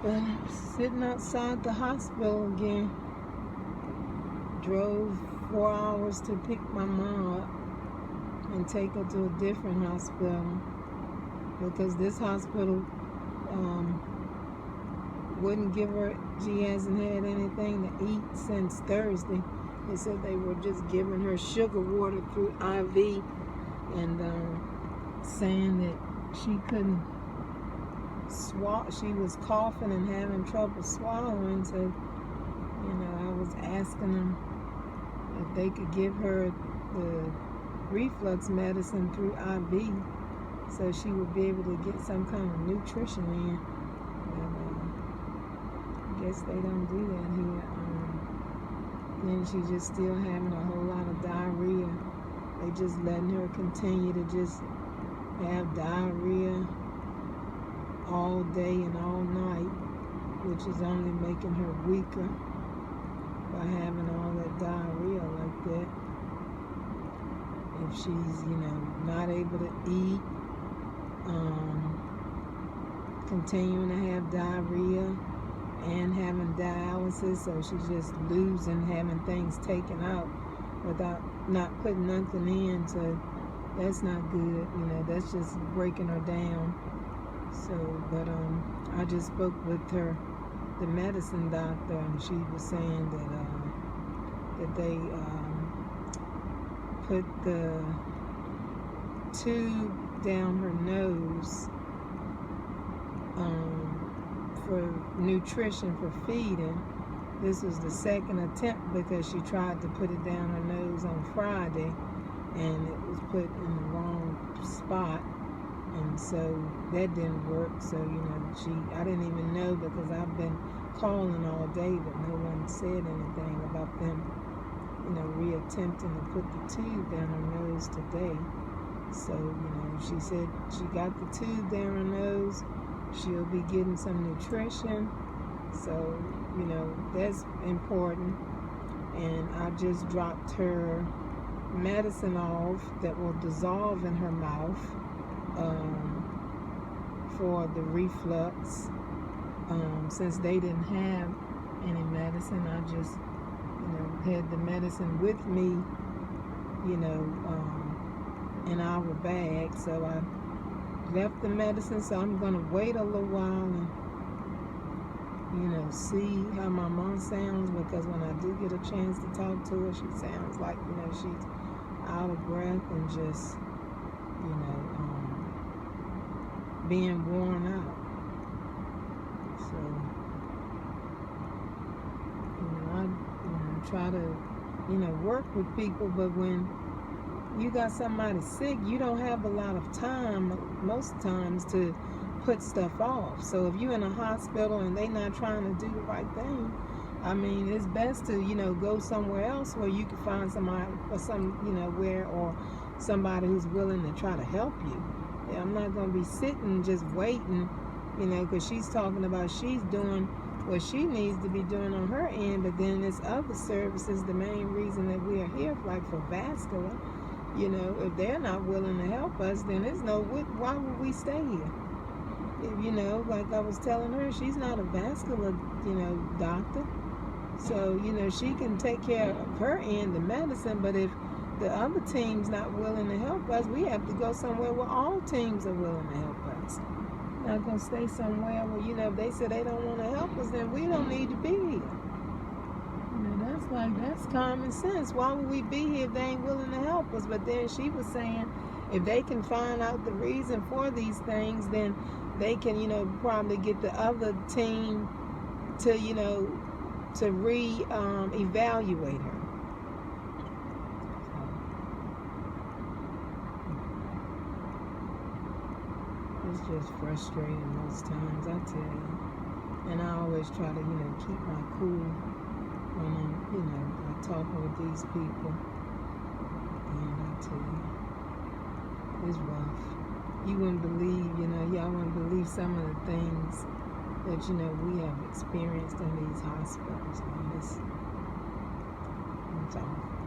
But I'm sitting outside the hospital again. Drove 4 hours to pick my mom up and take her to a different hospital because this hospital wouldn't give her, she hasn't had anything to eat since Thursday. They said they were just giving her sugar water through IV and saying that she couldn't swallow. She was coughing and having trouble swallowing. So, I was asking them if they could give her the reflux medicine through IV so she would be able to get some kind of nutrition in. But I guess they don't do that here. Then she's just still having a whole lot of diarrhea. They just letting her continue to just have diarrhea all day and all night, which is only making her weaker by having all that diarrhea like that. If she's, not able to eat, continuing to have diarrhea and having dialysis, so she's just losing, having things taken out without not putting nothing in, so that's not good, that's just breaking her down. So, but I just spoke with her, the medicine doctor, and she was saying that they put the tube down her nose for nutrition, for feeding. This was the second attempt because she tried to put it down her nose on Friday and it was put in the wrong spot, and so that didn't work. So I didn't even know because I've been calling all day, but no one said anything about them reattempting to put the tube down her nose today. So she said she got the tube down her nose, she'll be getting some nutrition, so that's important. And I just dropped her medicine off that will dissolve in her mouth for the reflux. Since they didn't have any medicine, I just had the medicine with me in our bag. So I left the medicine, so I'm going to wait a little while and see how my mom sounds, because when I do get a chance to talk to her, she sounds like she's out of breath and just being worn out. So I try to work with people, but when you got somebody sick, you don't have a lot of time most times to put stuff off. So if you're in a hospital and they not trying to do the right thing, it's best to go somewhere else where you can find somebody or or somebody who's willing to try to help you. I'm not going to be sitting just waiting, because she's talking about she's doing what she needs to be doing on her end, but then this other services, the main reason that we are here, like for vascular, if they're not willing to help us, then there's why would we stay here? Like I was telling her, she's not a vascular, doctor. So, she can take care of her end, the medicine, but if the other team's not willing to help us, we have to go somewhere where all teams are willing to help us. Not going to stay somewhere where, if they say they don't want to help us, then we don't need to be here. That's common sense. Why would we be here if they ain't willing to help us? But then she was saying if they can find out the reason for these things, then they can, probably get the other team to, to evaluate her. It's just frustrating most times, I tell you. And I always try to, keep my cool when I'm, talking with these people. And I tell you, it's rough. You wouldn't believe, y'all wouldn't believe some of the things that, we have experienced in these hospitals. It's awful.